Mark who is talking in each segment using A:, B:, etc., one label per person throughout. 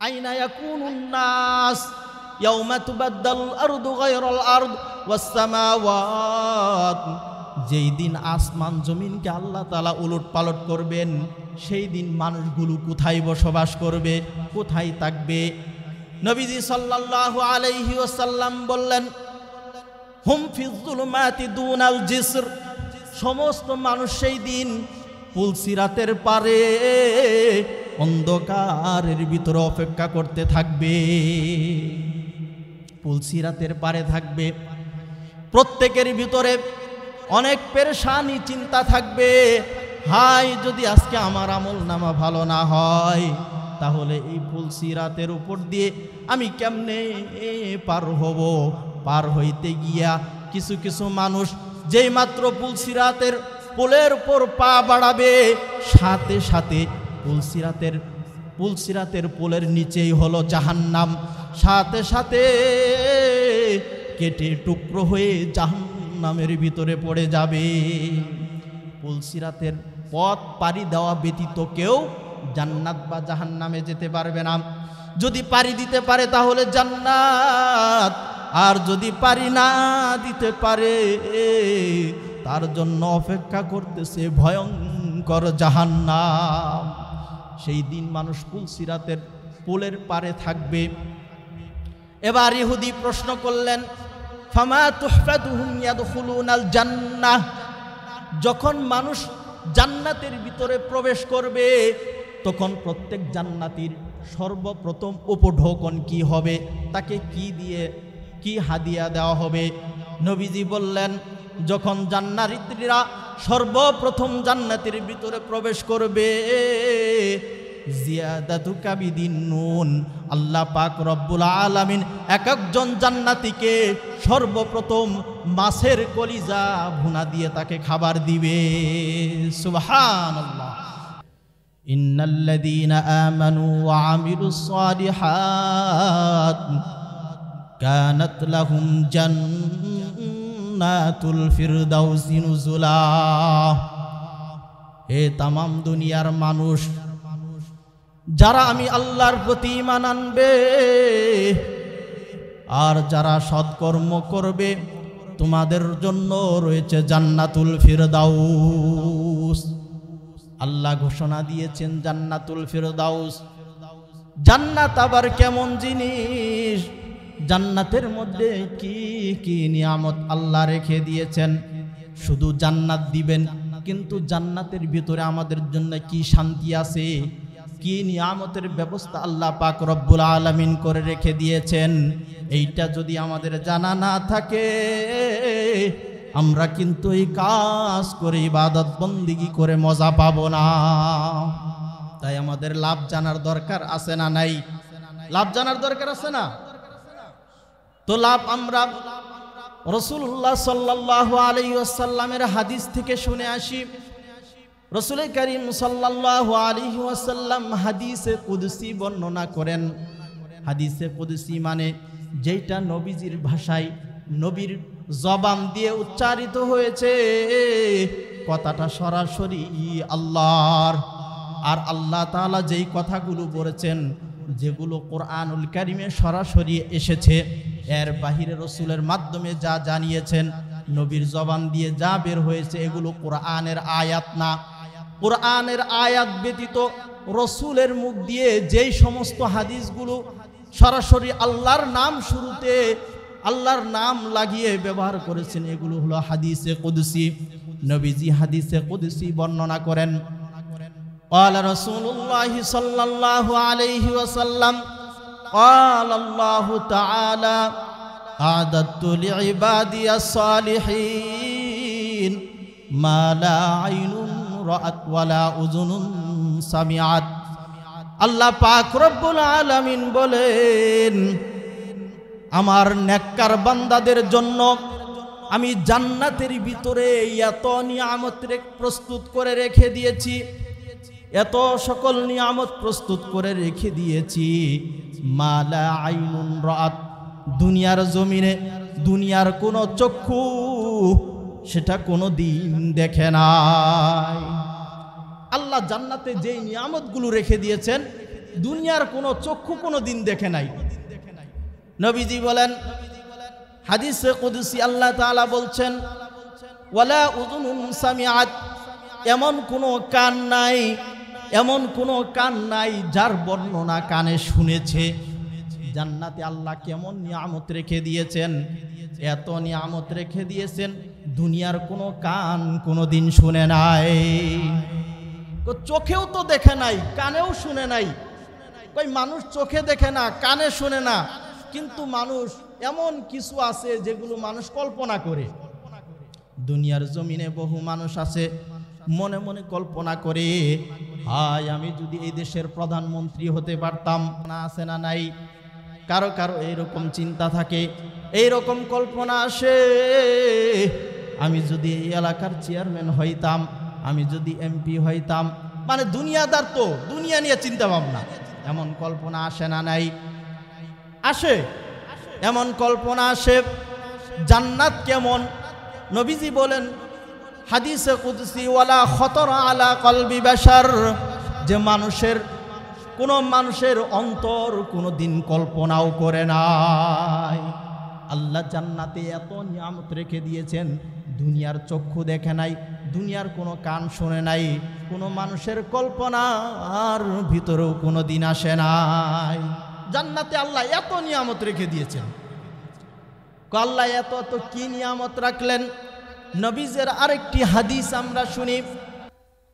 A: আইনা ইয়াকুনুন নাস ইয়াউমা তুবাদদালুল আরদু গায়রাল আরদ ওয়াস সামাওয়াত, যেই দিন আসমান জমিনকে আল্লাহ তাআলা উলটপালট করবেন, সেই দিন মানুষগুলো কোথায় বসবাস করবে, কোথায় থাকবে? নবীজি সাল্লাল্লাহু আলাইহি ওয়াসাল্লাম বললেন, হুম ফিজ যুলুমাতি দুনাল জিসর, সমস্ত মানুষ সেই দিন পুলসিরাতের পারে অন্ধকারের ভিতরে অপেক্ষা করতে থাকবে, পুলসিরাতের পারে থাকবে। প্রত্যেকের ভিতরে অনেক পেরেশানি চিন্তা থাকবে, হাই যদি আজকে আমার আমল নামা ভালো না হয়, তাহলে এই পুলসিরাতের উপর দিয়ে আমি কেমনে পার হব? পার হইতে গিয়া কিছু কিছু মানুষ যেই মাত্র পুলসিরাতের পোলের উপর পা বাড়াবে, সাথে সাথে পুলসিরাতের পোলের নিচেই হলো জাহান্নাম, সাথে সাথে কেটে টুকরো হয়ে জাহান্নামের ভিতরে পড়ে যাবে। পুলসিরাতের পথ পাড়ি দেওয়া ব্যতীত কেউ জান্নাত বা জাহান্নামে যেতে পারবে না। যদি পাড়ি দিতে পারে তাহলে জান্নাত, আর যদি পাড়ি না দিতে পারে তার জন্য অপেক্ষা করতেছে ভয়ঙ্কর জাহান্নাম। সেই দিন মানুষ পুলসিরাতের পোলের পারে থাকবে। এবার ইহুদি প্রশ্ন করলেন, ফামা তুহফাতুহুম ইয়াদখুলুনাল জান্নাহ, যখন মানুষ জান্নাতের ভিতরে প্রবেশ করবে তখন প্রত্যেক জান্নাতীর সর্বপ্রথম উপঢৌকন কি হবে, তাকে কি হাদিয়া দেওয়া হবে? নবীজি বললেন, যখন জান্নাতীরা সর্বপ্রথম জান্নাতের ভিতরে প্রবেশ করবে, জিয়াদাতু কাবিদিন নুন, আল্লাহ পাক রব্বুল আলামিন এক একজন জান্নাতীকে সর্বপ্রথম মাছের কলিজা ভুনা দিয়ে তাকে খাবার দিবে। সুবহানাল্লাহ। ইন্নাল্লাযীনা আমানু ওয়া আমিলুস সালিহাত কানাত লাহুম জান্নাতুল ফিরদাউসি নুজুলা। হে তামাম দুনিয়ার মানুষ, যারা আমি আল্লাহর প্রতি ঈমান আনবে আর যারা সৎকর্ম করবে, তোমাদের জন্য রয়েছে জান্নাতুল ফিরদাউস। আল্লাহ ঘোষণা দিয়েছেন জান্নাতুল ফিরদাউস। জান্নাত আবার কেমন জিনিস, জান্নাতের মধ্যে কি কি নিয়ামত আল্লাহ রেখে দিয়েছেন। শুধু জান্নাত দিবেন, কিন্তু জান্নাতের ভিতরে আমাদের জন্য কি শান্তি আছে, কি নিয়ামতের ব্যবস্থা আল্লাহ পাক রব্বুল আলামিন করে রেখে দিয়েছেন, এইটা যদি আমাদের জানা না থাকে আমরা কিন্তু এই কাজ করে ইবাদত বন্দিগি করে মজা পাবো না। তাই আমাদের লাভ জানার দরকার আছে না নাই? লাভ জানার দরকার আছে না? তো লাভ আমরা রাসূলুল্লাহ সাল্লাল্লাহু আলাইহি ওয়াসাল্লামের হাদিস থেকে শুনে আসি। রাসূল করিম সাল্লাল্লাহু আলাইহি ওয়াসাল্লাম হাদিসে কুদসি বর্ণনা করেন। হাদিসে কুদসি মানে যেটা নবীজির ভাষায়, নবীর জবান দিয়ে উচ্চারিত হয়েছে, কথাটা সরাসরি আল্লাহর। আর আল্লাহ তাআলা যেই কথাগুলো বলেছেন, যেগুলো কোরআনুল কারীমে সরাসরি এসেছে, এর বাহিরে রাসূলের মাধ্যমে যা জানিয়েছেন, নবীর জবান দিয়ে যা বের হয়েছে, এগুলো কোরআনের আয়াত না। কোরআনের আয়াত ব্যতীত রাসূলের মুখ দিয়ে যেই সমস্ত হাদিসগুলো সরাসরি আল্লাহর নাম শুরুতে আল্লাহর নাম লাগিয়ে ব্যবহার করেছেন, এগুলো হলো হাদিসে কুদসি। নবীজি হাদিসে কুদসি বর্ণনা করেন, ক্বালা রাসূলুল্লাহ সাল্লাল্লাহু আলাইহি ওয়াসাল্লাম, ক্বালা আল্লাহু তাআলা আ'দাদতু লিইবাদিয়াস সালিহিন মা লা আইনুন রাআত ওয়ালা উযুনুন সামিআত। আল্লাহ পাক রব্বুল আলামিন বলেন, আমার নেককার বান্দাদের জন্য আমি জান্নাতের ভিতরে এত নিয়ামত প্রস্তুত করে রেখে দিয়েছি, এত সকল নিয়ামত প্রস্তুত করে রেখে দিয়েছি, মা লা আইনুন রাআত, দুনিয়ার জমিনে দুনিয়ার কোনো চক্ষু সেটা কোনো দিন দেখে নাই। আল্লাহ জান্নাতে যেই নিয়ামতগুলো রেখে দিয়েছেন, দুনিয়ার কোনো চক্ষু কোনো দিন দেখে নাই। নবীজি বলেন হাদিসে কুদসি আল্লাহ তাআলা বলছেন ওয়ালা উযুনুন সামিআত, এমন কোনো কান নাই, এমন কোনো কান নাই যার বর্ণনা কানে শুনেছে। জান্নাতে আল্লাহ কেমন নিয়ামত রেখে দিয়েছেন, এত নিয়ামত রেখে দিয়েছেন দুনিয়ার কোনো কান কোনো দিন শুনে নাই, চোখেও তো দেখে নাই, কানেও শুনে নাই। কই মানুষ চোখে দেখে না, কানে শুনে না, কিন্তু মানুষ এমন কিছু আছে যেগুলো মানুষ কল্পনা করে। দুনিয়ার জমিনে বহু মানুষ আছে মনে মনে কল্পনা করে, হায় আমি যদি এই দেশের প্রধানমন্ত্রী হতে পারতাম। না আছে না নাই? কারো কারো এইরকম চিন্তা থাকে, এইরকম কল্পনা আসে, আমি যদি এই এলাকার চেয়ারম্যান হইতাম, আমি যদি এমপি হইতাম। মানে দুনিয়াদার তো দুনিয়া নিয়ে চিন্তা ভাবনা, এমন কল্পনা আসে না নাই? আসে, এমন কল্পনা আসে। জান্নাত কেমন? নবীজি বলেন হাদিসে কুদসি ওয়ালা খতরা আলা কলবি বাশার, যে মানুষের অন্তর কোনো দিন কল্পনাও করে নাই। আল্লাহ জান্নাতে এত নিয়ামত রেখে দিয়েছেন, দুনিয়ার চক্ষু দেখে নাই, দুনিয়ার কোনো কান শোনে নাই, কোনো মানুষের কল্পনার ভিতরেও কোনো দিন আসে নাই। জান্নাতে আল্লাহ এত নিয়ামত রেখে দিয়েছেন। আল্লাহ এত এত কি নিয়ামত রাখলেন? নবীজের আরেকটি হাদিস আমরা শুনি।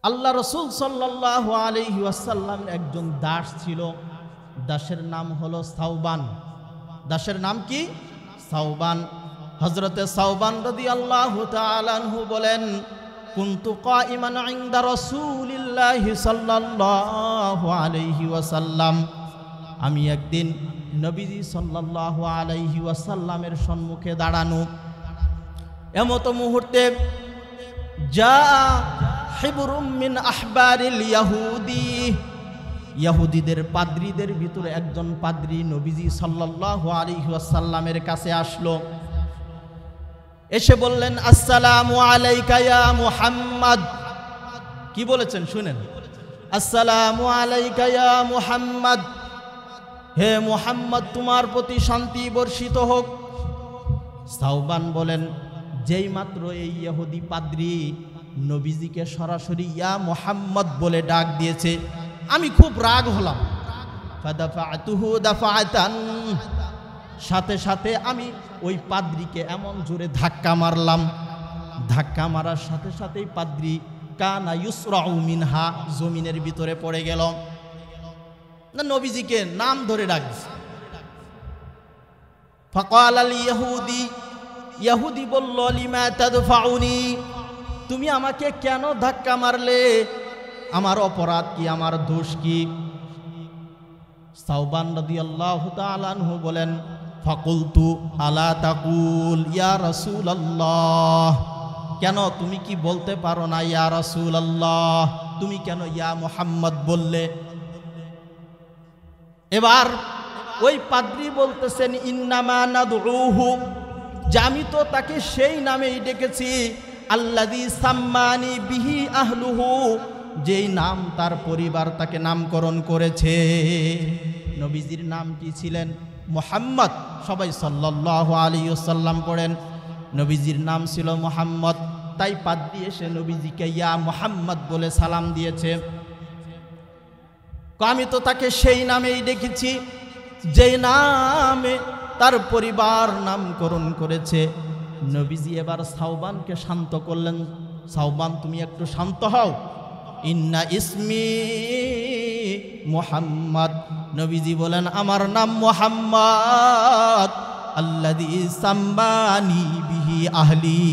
A: আল্লাহ রসুল সাল্লাল্লাহু আলাইহি ওয়াসাল্লাম একজন দাস ছিল, দাসের নাম হলো সাওবান। দাসের নাম কি? সাওবান। হযরতে সাওবান রাদিয়াল্লাহু তাআলা আনহু বলেন কুনতু কাইমান ইনদা রাসূলিল্লাহি সাল্লাল্লাহু আলাইহি ওয়াসাল্লাম, আমি একদিন নবীজি সাল্লাল্লাহু আলাইহি ওয়াসাল্লামের সম্মুখে দাঁড়ানো। এমতো মুহূর্তে যা হিবরুম মিন আহবারিল ইয়াহুদি, ইহুদিদের পাদ্রীদের ভিতরে একজন পাদ্রী নবীজি সাল্লাল্লাহু আলাইহি ওয়াসাল্লামের কাছে আসলো। এসে বললেন আসসালামু আলাইকা ইয়া মুহাম্মদ। কি বলেছেন শুনেন, আসসালামু আলাইকা ইয়া মুহাম্মদ, হে মুহাম্মদ তোমার প্রতি শান্তি বর্ষিত হোক। সাওবান বলেন যেই মাত্র এই ইহুদি পাদ্রী নবীজিকে সরাসরি ইয়া মুহাম্মদ বলে ডাক দিয়েছে, আমি খুব রাগ হলাম। ফাদাফাতুহু দাফাতান, সাথে সাথে আমি ওই পাদ্রীকে এমন জোরে ধাক্কা মারলাম, ধাক্কা মারার সাথে সাথেই পাদ্রী কানা ইউসরাউ মিনহা, জমিনের ভিতরে পড়ে গেল। না নবীজিকে নাম ধরে ডাকছে। ফাকাল আল ইহুদি, ইহুদি বলল লিমা তাদফাউনি, তুমি আমাকে কেন ধাক্কা মারলে? আমার অপরাধ কি, আমার দোষ কি? সাওবান রাদিয়াল্লাহু তাআলা আনহু বলেন ফাকুলতু আলা তাকুল ইয়া রাসূলুল্লাহ, কেন তুমি কি বলতে পারো না ইয়া রাসূলুল্লাহ? তুমি কেন ইয়া মুহাম্মদ বললে? এবার ওই পাদ্রী বলতেছেন ইন্নামা নাদউহু, যে আমি তো তাকে সেই নামেই ডেকেছি আল্লাযী সাম্মানি বিহি আহলুহু, যেই নাম তার পরিবার তাকে নামকরণ করেছে। নবীজির নাম কি ছিলেন? মুহাম্মদ। সবাই সাল্লাল্লাহু আলাইহি ওয়াসাল্লাম পড়েন। নবীজির নাম ছিল মুহাম্মদ, তাই পাদ্রী এসে নবীজিকে ইয়া মুহাম্মদ বলে সালাম দিয়েছে। আমি তো তাকে সেই নামেই ডেকেছি যেই নামে তার পরিবার নামকরণ করেছে। নবীজি এবার সাওবানকে শান্ত করলেন, সাওবান তুমি একটু শান্ত হও। ইন্না ইসমি মুহাম্মদ, নবীজি বলেন আমার নাম মুহাম্মদ। আল্লাযী সাম্মানি বিহি আহলি,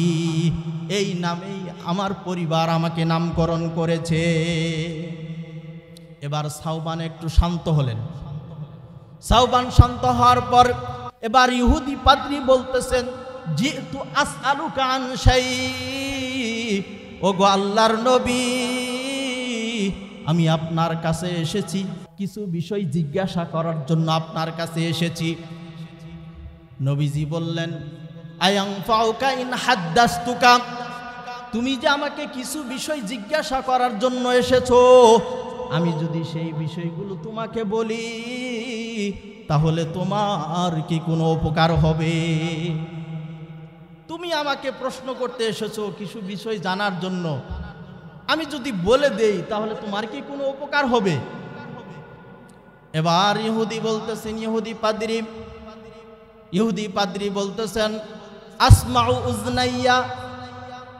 A: এই নামেই আমার পরিবার আমাকে নামকরণ করেছে। এবার সাওবান একটু শান্ত হলেন। সাওবান শান্ত হওয়ার পর এবার ইহুদি পাদ্রী বলতেছেন জিতু আসআলুকা আন শাই, ওগো আল্লাহর নবী আমি আপনার কাছে এসেছি, কিছু বিষয় জিজ্ঞাসা করার জন্য আপনার কাছে এসেছি। নবীজি বললেন আয়ানফাউকা ইন হাদ্দাসতুকা, তুমি যে আমাকে কিছু বিষয় জিজ্ঞাসা করার জন্য এসেছো, আমি যদি সেই বিষয়গুলো তোমাকে বলি তাহলে তোমার কি কোনো উপকার হবে? তুমি আমাকে প্রশ্ন করতে এসেছো কিছু বিষয় জানার জন্য, আমি যদি বলে দেই তাহলে তোমার কি কোনো উপকার হবে? এবার ইহুদি বলতেছেন, ইহুদি পাদ্রী বলতেছেন, আসমাউ উজনাইয়া,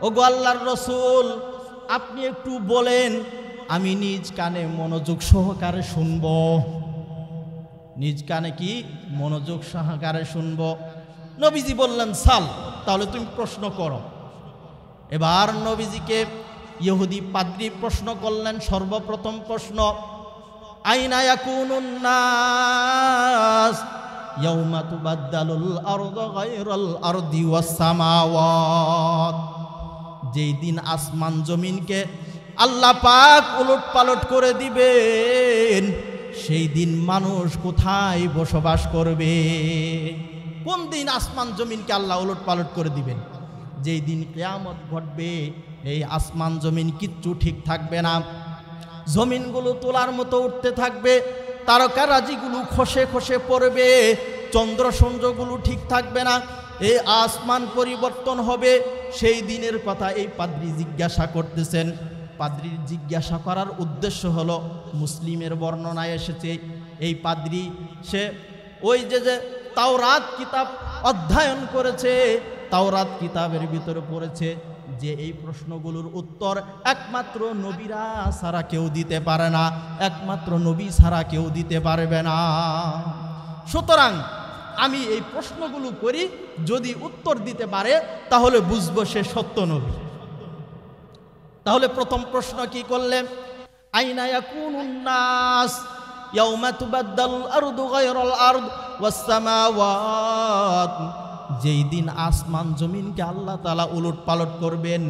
A: ওগো আল্লাহর রাসূল আপনি একটু বলেন, আমি নিজ কানে মনোযোগ সহকারে শুনব। নিজ কানে কি মনোযোগ সহকারে শুনব। নবীজি বললেন সাল, তাহলে তুমি প্রশ্ন করো। এবার নবীজিকে ইহুদি পাদ্রী প্রশ্ন করলেন। সর্বপ্রথম প্রশ্ন, আইনা ইয়াকুনুন নাস ইয়াউমা তুবাদদালুল আরদু গায়রাল আরদি ওয়াস সামাওয়াত, যেই দিন আসমান জমিনকে আল্লাহ পাক উলট পালট করে দিবেন, সেই দিন মানুষ কোথায় বসবাস করবে? কোন দিন আসমান জমিনকে আল্লাহ উলট পালট করে দিবেন? যেই দিন কিয়ামত ঘটবে, এই আসমান জমিন কিচ্ছু ঠিক থাকবে না, জমিনগুলো তোলার মতো উঠতে থাকবে, তারকারাজিগুলো খসে খসে পড়বে, চন্দ্র সূর্যগুলো ঠিক থাকবে না, এই আসমান পরিবর্তন হবে। সেই দিনের কথা এই পাদ্রী জিজ্ঞাসা করতেছেন। পাদ্রীর জিজ্ঞাসা করার উদ্দেশ্য হলো, মুসলিমের বর্ণনায় এসেছে এই পাদ্রী সে ওই যে তাওরাত কিতাব অধ্যয়ন করেছে, তাওরাত কিতাবের ভিতরে পড়েছে যে এই প্রশ্নগুলোর উত্তর একমাত্র নবীরা ছাড়া কেউ দিতে পারে না, একমাত্র নবী ছাড়া কেউ দিতে পারবে না। সুতরাং আমি এই প্রশ্নগুলো করি, যদি উত্তর দিতে পারে তাহলে বুঝবো সে সত্য নবী। তাহলে প্রথম প্রশ্ন কি করলেন, আইনা ইয়াকুনুন নাস ইয়াউমা তুবাদদালুল আরদু গায়রাল আরদ ওয়াস সামাওয়াত, যেই দিন আসমান জমিনকে আল্লাহ তাআলা উলট পালট করবেন,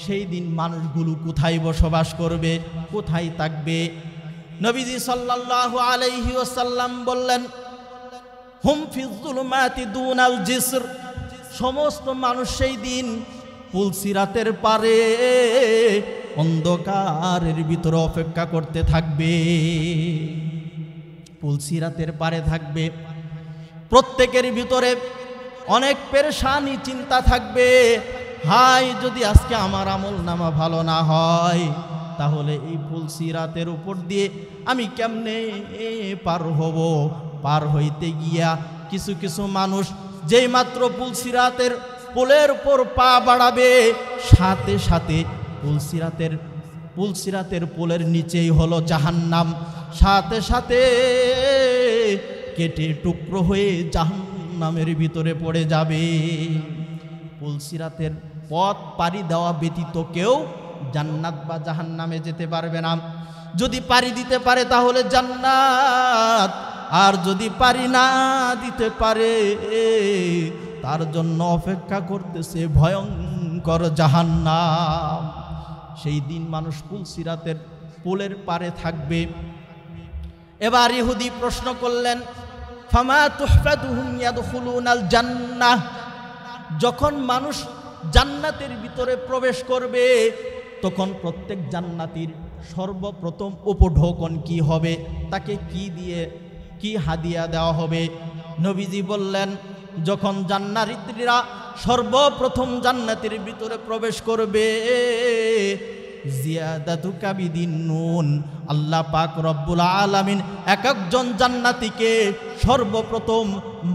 A: সেই দিন মানুষগুলো কোথায় বসবাস করবে, কোথায় থাকবে? নবীজি সাল্লাল্লাহু আলাইহি ওয়াসাল্লাম বললেন, হুম ফিজ যুলুমাতি দুনাল জিসর, সমস্ত মানুষ সেই দিন পুলসিরাতের পারে অন্ধকারের ভিতরে অপেক্ষা করতে থাকবে, পুলসিরাতের পারে থাকবে। প্রত্যেকের ভিতরে অনেক পেরেশানি চিন্তা থাকবে, হাই যদি আজকে আমার আমল নামা ভালো না হয় তাহলে এই পুলসিরাতের উপর দিয়ে আমি কেমনে পার হব? পার হইতে গিয়া কিছু কিছু মানুষ যেই মাত্র পুলসিরাতের পোলের উপর পা বাড়াবে, সাথে সাথে পুলসিরাতের পোলের নিচেই হলো জাহান্নাম, সাথে সাথে কেটে টুকরো হয়ে জাহান্নামের ভিতরে পড়ে যাবে। পুলসিরাতের পথ পাড়ি দেওয়া ব্যতীত কেউ জান্নাত বা জাহান্নামে যেতে পারবে না। যদি পাড়ি দিতে পারে তাহলে জান্নাত, আর যদি পাড়ি না দিতে পারে তার জন্য অপেক্ষা করতেছে ভয়ঙ্কর জাহান্নাম। সেই দিন মানুষ পুলসিরাতের পোলের পারে থাকবে। এবার ইহুদি প্রশ্ন করলেন, ফামা তুহফাতুহুম ইয়াদখুলুনাল জান্নাহ, যখন মানুষ জান্নাতের ভিতরে প্রবেশ করবে তখন প্রত্যেক জান্নাতীর সর্বপ্রথম উপঢৌকন কি হবে? তাকে কি হাদিয়া দেওয়া হবে? নবীজি বললেন, যখন জান্নাতীরা সর্বপ্রথম জান্নাতের ভিতরে প্রবেশ করবে, জিয়াদাতু কাবিদিন নুন, আল্লাহ পাক রব্বুল আলামিন এক একজন জান্নাতীকে সর্বপ্রথম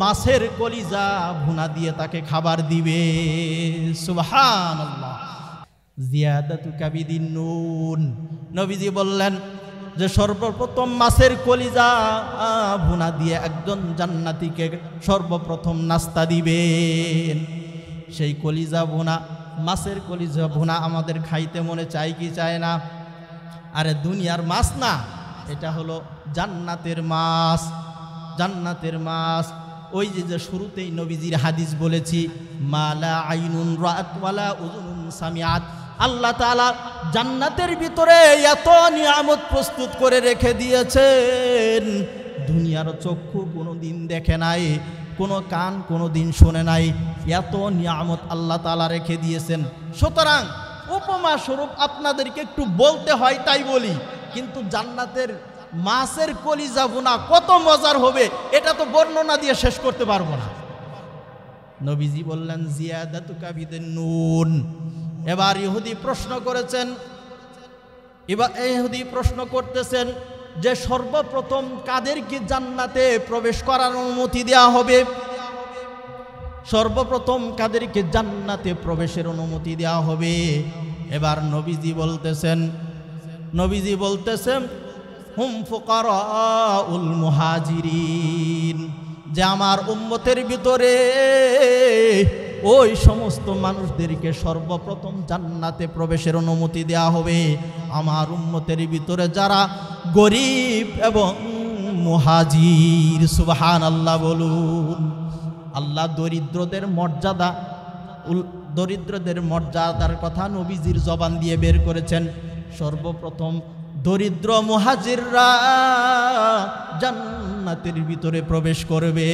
A: মাছের কলিজা ভুনা দিয়ে তাকে খাবার দিবে। সুবহানাল্লাহ, জিয়াদাতু কাবিদিন নুন। নবীজি বললেন যে সর্বপ্রথম মাছের কলিজা ভুনা দিয়ে একজন জান্নাতীকে সর্বপ্রথম নাস্তা দিবেন। সেই কলিজা ভুনা, মাছের কলিজা ভুনা আমাদের খাইতে মনে চাই কি চায় না? আরে দুনিয়ার মাছ না, এটা হলো জান্নাতের মাছ, জান্নাতের মাছ। ওই যে শুরুতেই নবীজির হাদিস বলেছি, মালা আইনুন রাআত ওয়ালা উযুনুন সামিআত, আল্লাহ তাআলা জান্নাতের ভিতরে এত নিয়ামত প্রস্তুত করে রেখে দিয়েছেন, দুনিয়ার চক্ষু কোনোদিন দেখে নাই, কোনো কান কোনোদিন শোনে নাই, এত নিয়ামত আল্লাহ তাআলা রেখে দিয়েছেন। সুতরাং উপমা স্বরূপ আপনাদেরকে একটু বলতে হয়, তাই বলি। কিন্তু জান্নাতের মাছের কলিজা ভুনা কত মজার হবে এটা তো বর্ণনা দিয়ে শেষ করতে পারবো না। নবীজি বললেন জিয়াদাতুকা বিদিন নুন। এবার ইহুদি প্রশ্ন করেছেন, এবার ইহুদি প্রশ্ন করতেছেন যে সর্বপ্রথম কাদেরকে জান্নাতে প্রবেশ করার অনুমতি দেওয়া হবে? সর্বপ্রথম কাদেরকে জান্নাতে প্রবেশের অনুমতি দেওয়া হবে? এবার নবীজি বলতেছেন হুম ফুকারাউল মুহাজিরিন, যে আমার উম্মতের ভিতরে ওই সমস্ত মানুষদেরকে সর্বপ্রথম জান্নাতে প্রবেশের অনুমতি দেওয়া হবে আমার উম্মতের ভিতরে যারা গরিব এবং মুহাজির। সুবহানাল্লাহ বলুন। আল্লাহ দরিদ্রদের মর্যাদার কথা নবীজির জবান দিয়ে বের করেছেন। সর্বপ্রথম দরিদ্র মুহাজিররা জান্নাতের ভিতরে প্রবেশ করবে।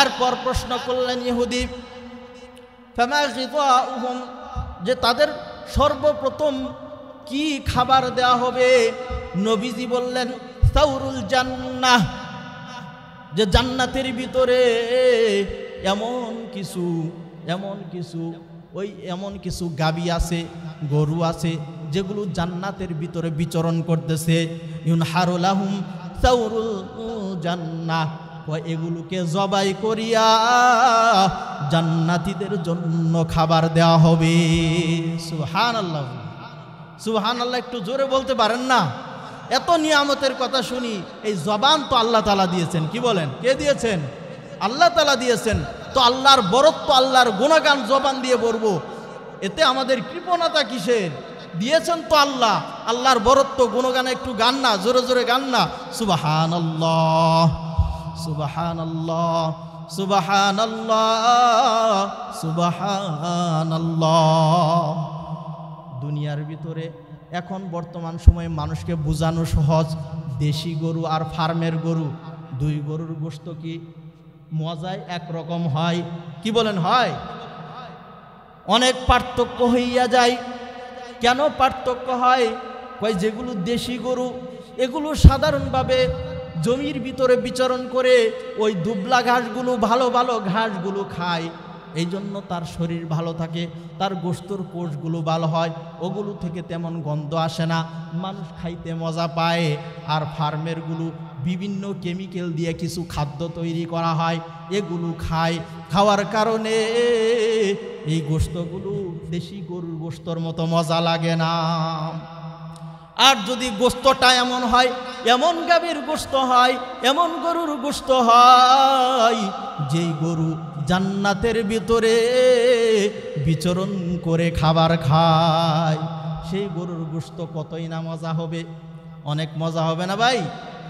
A: এরপর প্রশ্ন করলেন ইহুদি ফামা গিযাউহুম, যে তাদের সর্বপ্রথম কি খাবার দেওয়া হবে? নবীজি বললেন সাউরুল জান্নাহ, যে জান্নাতের ভিতরে এমন কিছু গাবি আছে, গরু আছে যেগুলো জান্নাতের ভিতরে বিচরণ করতেছে। ইউনহারু লাহুম সাউরুল জান্নাহ, এগুলোকে জবাই করিয়া জান্নাতীদের জন্য খাবার দেওয়া হবে। সুবহানাল্লাহ, সুবহানাল্লাহ একটু জোরে বলতে পারেন না? এত নিয়ামতের কথা শুনি, এই জবান তো আল্লাহ তাআলা দিয়েছেন। কি বলেন? কে দিয়েছেন? আল্লাহ তাআলা দিয়েছেন। তো আল্লাহর বরত্ব, আল্লাহর গুণগান জবান দিয়ে বলবো, এতে আমাদের কৃপণতা কিসের? দিয়েছেন তো আল্লাহ, আল্লাহর বরত্ব গুণগানে একটু গান না, জোরে জোরে গান না। সুবহানাল্লাহ, সুবহানাল্লাহ, সুবহানাল্লাহ, সুবহানাল্লাহ। দুনিয়ার ভিতরে এখন বর্তমান সময়ে মানুষকে বোঝানো সহজ, দেশি গরু আর ফার্মের গরু, দুই গরুর গোশত কি মজায় একরকম হয়? কি বলেন? হয়? অনেক পার্থক্য হইয়া যায়। কেন পার্থক্য হয়? কয় যেগুলো দেশি গরু এগুলো সাধারণভাবে জমির ভিতরে বিচরণ করে ওই দুবলা ঘাসগুলো, ভালো ভালো ঘাসগুলো খায়, এই জন্য তার শরীর ভালো থাকে, তার গোশতর কোষগুলো ভালো হয়, ওগুলো থেকে তেমন গন্ধ আসে না, মানুষ খাইতে মজা পায়। আর ফার্মেরগুলো বিভিন্ন কেমিক্যাল দিয়ে কিছু খাদ্য তৈরি করা হয়, এগুলো খাওয়ার কারণে এই গোশতগুলো দেশি গরুর গোশতর মতো মজা লাগে না। আর যদি গোশতটা এমন হয়, এমন গাভীর গোশত হয়, এমন গরুর গোশত হয়, যেই গরু জান্নাতের ভিতরে বিচরণ করে খাবার খায়, সেই গরুর গোশত কতই না মজা হবে। অনেক মজা হবে না ভাই?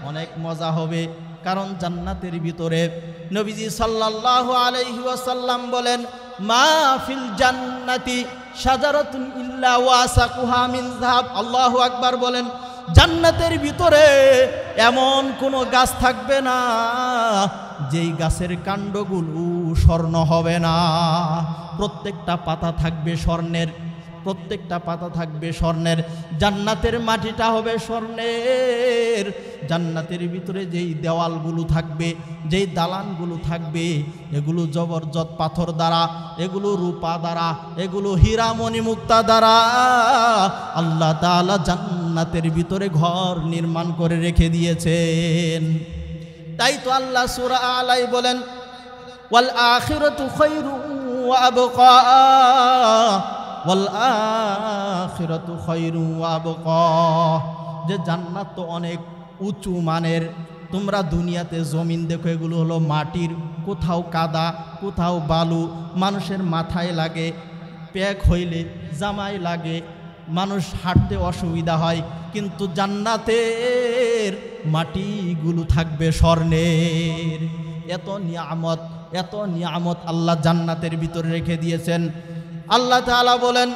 A: অনেক মজা হবে। কারণ জান্নাতের ভিতরে নবীজি সাল্লাল্লাহু আলাইহি ওয়াসাল্লাম বলেন মা ফিল জান্নাতি শাজারাতুন ইল্লা ওয়াসাকুহা মিন যাহাব। আল্লাহু আকবার বলেন। জান্নাতের ভিতরে এমন কোনো গাছ থাকবে না যেই গাছের কাণ্ডগুলো স্বর্ণ হবে না। প্রত্যেকটা পাতা থাকবে স্বর্ণের, প্রত্যেকটা পাতা থাকবে স্বর্ণের। জান্নাতের মাটিটা হবে স্বর্ণের। জান্নাতের ভিতরে যেই দেওয়ালগুলো থাকবে, যেই দালানগুলো থাকবে, এগুলো জবরদস্ত পাথর দ্বারা, এগুলো রূপা দ্বারা, এগুলো হীরা মণিমুক্তা দ্বারা আল্লাহ তাআলা জান্নাতের ভিতরে ঘর নির্মাণ করে রেখে দিয়েছেন। তাই তো আল্লাহ সূরা আলাই বলেন ওয়াল আখিরাতু খায়রু ওয়া আবকা, ওয়াল আখিরাতু খায়রু ওয়া আবকা। যে জান্নাত তো অনেক উঁচু মানের। তোমরা দুনিয়াতে জমিন দেখো, এগুলো হলো মাটির, কোথাও কাদা, কোথাও বালু, মানুষের মাথায় লাগে, প্যাক হইলে জামায় লাগে, মানুষ হাঁটতে অসুবিধা হয়। কিন্তু জান্নাতের মাটিগুলো থাকবে স্বর্ণের। এত নিয়ামত, এত নিয়ামত আল্লাহ জান্নাতের ভিতরে রেখে দিয়েছেন। আল্লাহ তাআলা বলেন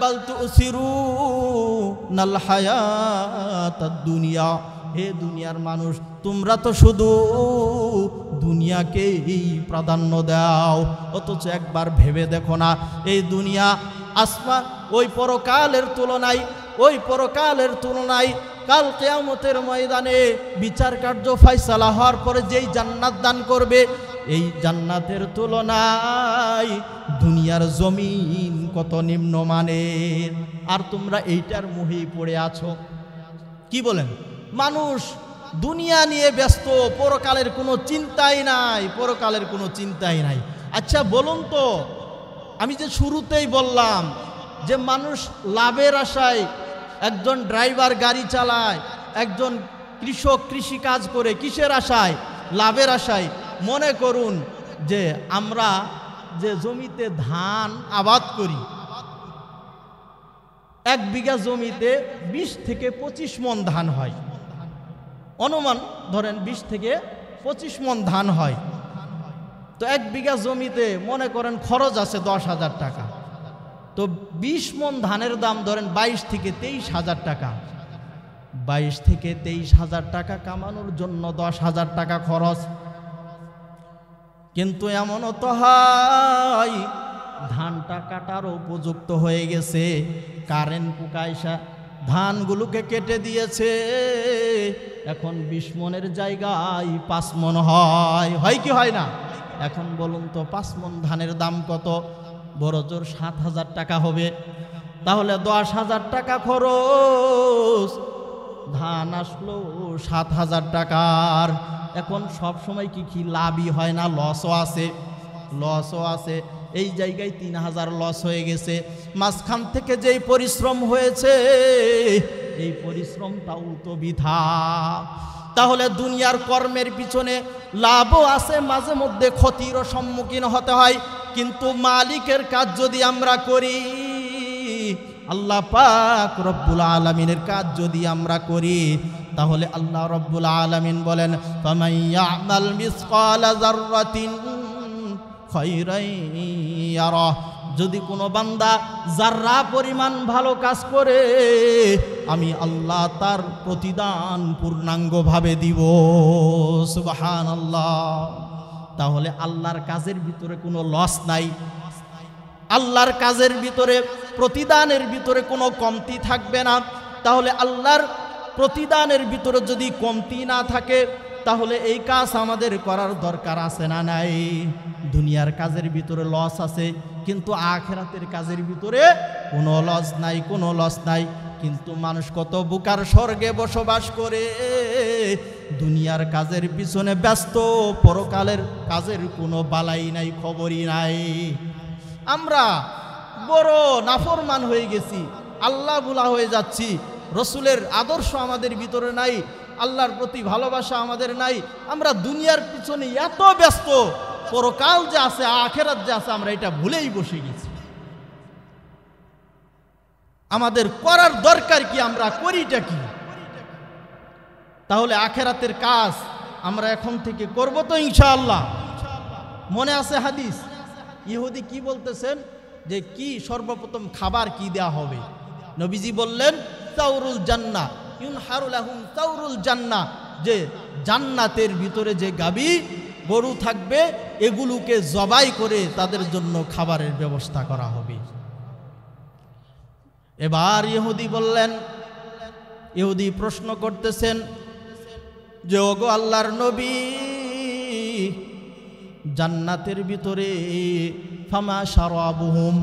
A: বাল তুসিরুনাল হায়াতাদ দুনিয়া। হে দুনিয়ার মানুষ, তোমরা তো শুধু দুনিয়াকেই প্রাধান্য দাও, অথচ একবার ভেবে দেখো না এই দুনিয়া আসমান ওই পরকালের তুলনায় ওই পরকালের তুলনায় কাল কিয়ামতের ময়দানে বিচার কার্য ফয়সালা হওয়ার পরে যেই জান্নাত দান করবে, এই জান্নাতের তুলনায় দুনিয়ার জমিন কত নিম্নমানের। আর তোমরা এইটার মোহেই পড়ে আছো। কি বলেন? মানুষ দুনিয়া নিয়ে ব্যস্ত, পরকালের কোনো চিন্তাই নাই, পরকালের কোনো চিন্তাই নাই। আচ্ছা বলুন তো, আমি যে শুরুতেই বললাম যে মানুষ লাভের আশায়, একজন ড্রাইভার গাড়ি চালায়, একজন কৃষক কৃষি কাজ করে, কিসের আশায়? লাভের আশায়। মনে করুন যে আমরা যে জমিতে ধান আবাদ করি, 1 বিঘা জমিতে 20 থেকে 25 মণ ধান হয়, অনুমান ধরেন 20 থেকে 25 মণ ধান হয়। তো 1 বিঘা জমিতে মনে করেন খরচ আছে 10,000 টাকা। তো 20 মণ ধানের দাম ধরেন 22 থেকে 23,000 টাকা। 22 থেকে 23,000 টাকা কামানোর জন্য 10,000 টাকা খরচ। কিন্তু এমনও তো হয় ধানটা কাটার উপযুক্ত হয়ে গেছে, কারেন্ট পোকাইসা ধানগুলোকে কেটে দিয়েছে, এখন 20 মণের জায়গায় 5 মণ হয় কি হয় না? এখন বলুন তো 5 মণ ধানের দাম কত? বড় জোর 7,000 টাকা হবে। তাহলে 10,000 টাকা খরচ, ধান আসলো 7,000 টাকার। এখন সব সময় কি লাভই হয় না? লসও আছে, লসও আছে। এই জায়গায় 3,000 লস হয়ে গেছে। মাঝখান থেকে যেই পরিশ্রম হয়েছে, এই পরিশ্রমটাও তো বৃথা। তাহলে দুনিয়ার কর্মের পিছনে লাভও আছে, মাঝে মধ্যে ক্ষতিরও সম্মুখীন হতে হয়। কিন্তু মালিকের কাজ যদি আমরা করি, আল্লাহ পাক রব্বুল আলামিনের কাজ যদি আমরা করি, তাহলে আল্লাহ রব্বুল আলামিন বলেন, ফামান ইয়ামাল মিসকালা যাররাতিন খায়রান ইয়ারা। যদি কোনো বান্দা যাররা পরিমাণ ভালো কাজ করে, আমি আল্লাহ তার প্রতিদান পূর্ণাঙ্গভাবে দিব। সুবহানাল্লাহ। তাহলে আল্লাহর কাজের ভিতরে কোনো লস নাই, আল্লাহর কাজের ভিতরে প্রতিদানের ভিতরে কোনো কমতি থাকবে না। তাহলে আল্লাহর প্রতিদানের ভিতরে যদি কমতি না থাকে, তাহলে এই কাজ আমাদের করার দরকার আছে না নাই? দুনিয়ার কাজের ভিতরে লস আছে, কিন্তু আখিরাতের কাজের ভিতরে কোনো লস নাই, কোনো লস নাই। কিন্তু মানুষ কত বুকার স্বর্গে বসবাস করে, দুনিয়ার কাজের পিছনে ব্যস্ত, পরকালের কাজের কোনো বালাই নাই, খবরই নাই। আমরা বড় নাফরমান হয়ে গেছি, আল্লাহ ভুলা হয়ে যাচ্ছি, রসুলের আদর্শ আমাদের ভিতরে নাই, আল্লাহর প্রতি ভালোবাসা আমাদের নাই। আমরা দুনিয়ার পিছনে এত ব্যস্ত, পরকাল যে আছে, আখিরাত যে আছে, আমরা এটা ভুলেই বসে গেছি। আমাদের করার দরকার কি? আমরা করিটা কি? তাহলে আখিরাতের কাজ আমরা এখন থেকে করব তো ইনশাআল্লাহ। মনে আছে হাদিস, ইহুদি কি বলতেছেন যে কি সর্বপ্রথম খাবার কি দেয়া হবে? নবীজি বললেন, তাউরুল জান্নাহ ইউনহারু লাহুম তাউরুল জান্নাহ, যে জান্নাতের ভিতরে যে গাবি গরু থাকবে, এগুলোকে জবাই করে তাদের জন্য খাবারের ব্যবস্থা করা হবে। এবার ইহুদি বললেন, ইহুদি প্রশ্ন করতেছেন যে ওগো আল্লাহর নবী, জান্নাতের ভিতরে ফামা শারাবুহুম,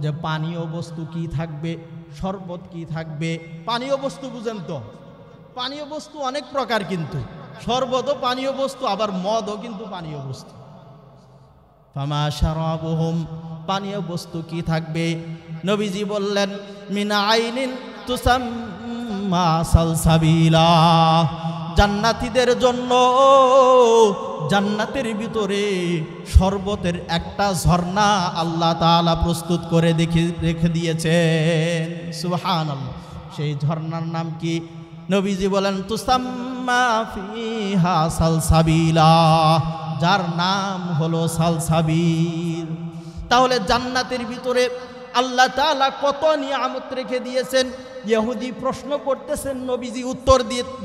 A: যে পানীয় বস্তু কি থাকবে, শরবত কি থাকবে? পানীয় বস্তু বুঝেন তো, পানীয় বস্তু অনেক প্রকার, কিন্তু শরবতও পানীয় বস্তু, আবার মদও কিন্তু পানীয় বস্তু। ফামা শারাবুহুম, পানীয় বস্তু কি থাকবে? নবীজি বললেন, মিন আইনিন তুসাম্মা সালসাবিলা, জান্নাতীদের জন্য জান্নাতের ভিতরে শরবতের একটা ঝর্ণা আল্লাহ তাআলা প্রস্তুত করে রেখে দিয়েছেন। সুবহানাল্লাহ। সেই ঝর্ণার নাম কি? নবীজি বলেন, তুসাম্মা ফিহা সালসাবিলা, যার নাম হলো সালসাবিল। তাহলে জান্নাতের ভিতরে আল্লাহ তাআলা কত নিয়ামত রেখে দিয়েছেন। ইহুদি প্রশ্ন করতেছেন, নবীজি উত্তর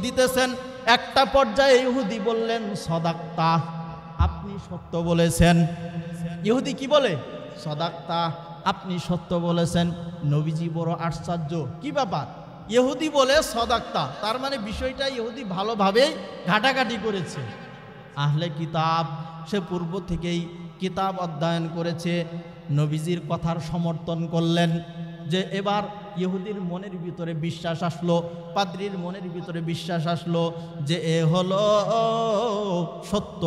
A: দিতেছেন। একটা পর্যায়ে ইহুদি বললেন, সদাক্তা, আপনি সত্য বলেছেন। ইহুদি কি বলে? সদাক্তা, আপনি সত্য বলেছেন। নবীজি বড় আশ্চর্য, কি ব্যাপার? ইহুদি বলে সদাক্তা, তার মানে বিষয়টা ইহুদি ভালোভাবে ঘাটাঘাটি করেছে। আহলে কিতাব, সে পূর্ব থেকেই কিতাব অধ্যয়ন করেছে, নবীজির কথার সমর্থন করলেন। যে এবার ইহুদির মনের ভিতরে বিশ্বাস আসলো, পাদ্রীর মনের ভিতরে বিশ্বাস আসলো যে এ হলো সত্য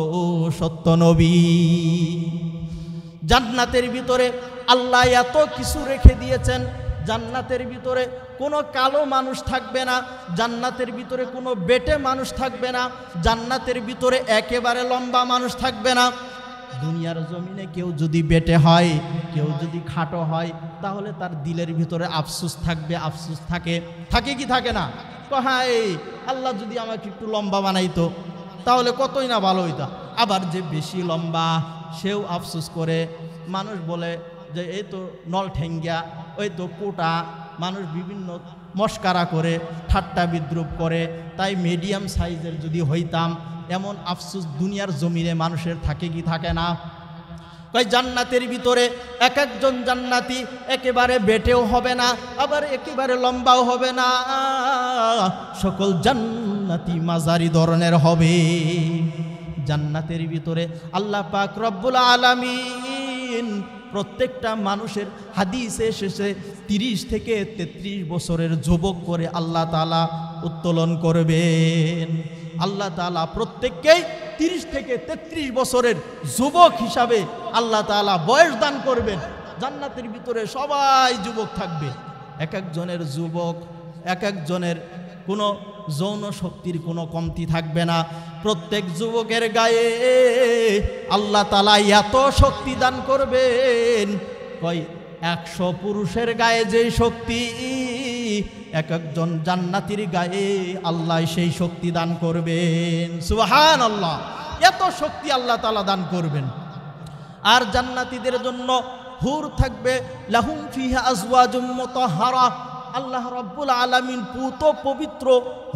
A: সত্য নবী। জান্নাতের ভিতরে আল্লাহ এত কিছু রেখে দিয়েছেন। জান্নাতের ভিতরে কোনো কালো মানুষ থাকবে না, জান্নাতের ভিতরে কোনো বেটে মানুষ থাকবে না, জান্নাতের ভিতরে একেবারে লম্বা মানুষ থাকবে না। দুনিয়ার জমিনে কেউ যদি বেটে হয়, কেউ যদি খাটো হয়, তাহলে তার দিলের ভিতরে আফসোস থাকবে, আফসোস থাকে, থাকে কি থাকে না? হ্যাঁ, এই আল্লাহ যদি আমাকে একটু লম্বা বানাইতো তাহলে কতই না ভালো হইতো। আবার যে বেশি লম্বা সেও আফসোস করে। মানুষ বলে যে এই তো নলঠেঙ্গা, ওই তো কোটা, মানুষ বিভিন্ন মস্কারা করে, ঠাট্টা বিদ্রুপ করে। তাই মিডিয়াম সাইজের যদি হইতাম, এমন আফসোস দুনিয়ার জমিনে মানুষের থাকে কি থাকে না? তাই জান্নাতের ভিতরে এক একজন জান্নাতি একেবারে বেটেও হবে না, আবার একেবারে লম্বাও হবে না। সকল জান্নাতি মাঝারি ধরনের হবে। জান্নাতের ভিতরে আল্লাহ পাক রব্বুল আলামিন প্রত্যেকটা মানুষের হাদিসে এসেছে 30 থেকে 33 বছরের যুবক করে আল্লাহ তাআলা উত্তোলন করবেন। আল্লাহ তাআলা প্রত্যেককেই 30 থেকে 33 বছরের যুবক হিসাবে আল্লাহ তাআলা বয়স দান করবেন। জান্নাতের ভিতরে সবাই যুবক থাকবে। এক একজনের যুবক, এক একজনের কোনো যৌন শক্তির কোনো কমতি থাকবে না। প্রত্যেক যুবকের গায়ে আল্লাহ তাআলা এত শক্তি দান করবেন, কয় 100 পুরুষের গায়ে যেই শক্তি, এক একজন জান্নাতীর গায়ে আল্লাহ সেই শক্তি দান করবেন। সুবহানাল্লাহ, এত শক্তি আল্লাহ তাআলা দান করবেন। আর জান্নাতীদের জন্য হুর থাকবে, লাহুম ফিহা আজওয়াজুম মুতাহহারা। আল্লাহ রাব্বুল আলামিন পুত পবিত্র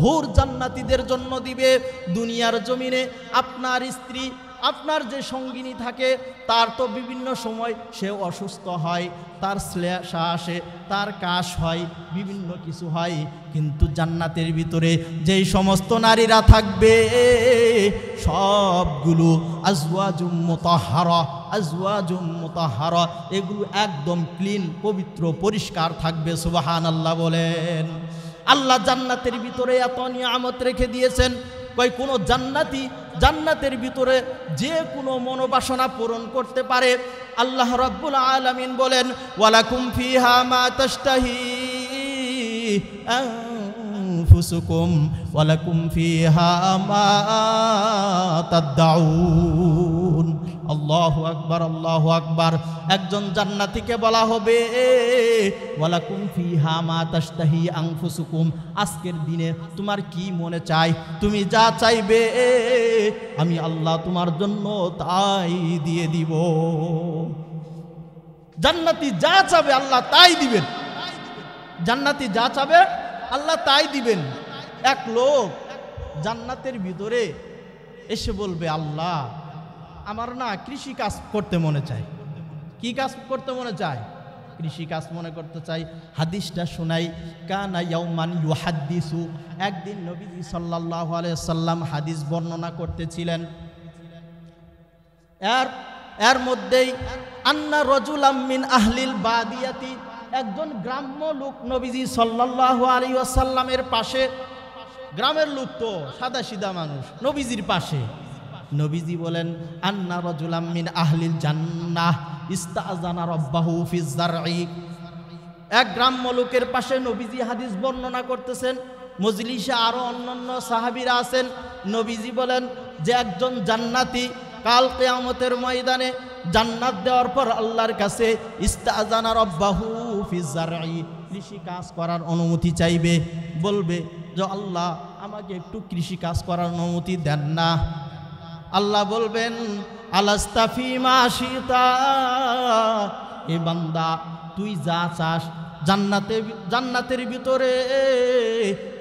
A: হুর জান্নাতীদের জন্য দিবে। দুনিয়ার জমিনে আপনার স্ত্রী, আপনার যে সঙ্গিনী থাকে, তার তো বিভিন্ন সময় সে অসুস্থ হয়, তার শ্লেষা আসে, তার কাশ হয়, বিভিন্ন কিছু হয়। কিন্তু জান্নাতের ভিতরে যেই সমস্ত নারীরা থাকবে সবগুলো আজওয়াজুম মুতাহহারা, আজওয়াজুম মুতাহহারা, এগুলো একদম ক্লিন, পবিত্র, পরিষ্কার থাকবে। সুবহানাল্লাহ বলেন। আল্লাহ জান্নাতের ভিতরে এত নিয়ামত রেখে দিয়েছেন, কই কোনো জান্নাতি জান্নাতের ভিতরে যে কোনো মনোবাসনা পূরণ করতে পারে। আল্লাহ রাব্বুল আলামিন বলেন, ওয়ালাকুম ফিহা মা তাশতাহি আনফুসুকুম ওয়ালাকুম ফিহা মা তাদউন। আল্লাহু আকবার, আল্লাহু আকবার। একজন জান্নাতীকে বলা হবে, ওয়ালাকুম ফিহা মা তাশতাহি আনফুসুকুম, আজকের দিনে তোমার কি মনে চায়, তুমি যা চাইবে আমি আল্লাহ তোমার জন্য তাই দিয়ে দিব। জান্নাতি যা চাবে আল্লাহ তাই দিবেন। জান্নাতি যা চাবে আল্লাহ তাই দিবেন। এক লোক জান্নাতের ভিতরে এসে বলবে, আল্লাহ আমার না কৃষি কাজ করতে মনে চায়। কি কাজ করতে মনে চায়? কৃষি কাজ মনে করতে চাই। হাদিসটা শোনাই। কানা ইয়াউমান ইউহাদ্দিসু, একদিন নবীজি সাল্লাল্লাহু আলাইহি সাল্লাম হাদিস বর্ণনা করতেছিলেন। এর মধ্যেই আন্না রাজুলাম মিন আহলিল বাদিয়াতি, একজন গ্রাম্য লোক নবীজি সাল্লাল্লাহু আলাইহি ওয়াসাল্লামের পাশে, গ্রামের লোক তো সাদা সিধা মানুষ, নবীজির পাশে। নবীজি বলেন, আন্না রাজুলাম মিন আহলিল জান্নাহ ইস্তাযানা রাব্বাহু ফিজ জারঈ। এক গ্রাম্য লোকের পাশে নবীজি হাদিস বর্ণনা করতেছেন। মজলিসে আরো অন্যান্য সাহাবীরা আছেন। নবীজি বলেন যে একজন জান্নাতি কাল কিয়ামতের ময়দানে জান্নাত দেওয়ার পর আল্লাহর কাছে ইস্তাযানা রাব্বাহু ফিজ জারঈ, কৃষি কাজ করার অনুমতি চাইবে। বলবে যে আল্লাহ আমাকে একটু কৃষি কাজ করার অনুমতি দেন না। আল্লাহ বলবেন, আলাস্তা ফিমা শিতা, এ বান্দা তুই যা চাস জান্নাতের ভিতরে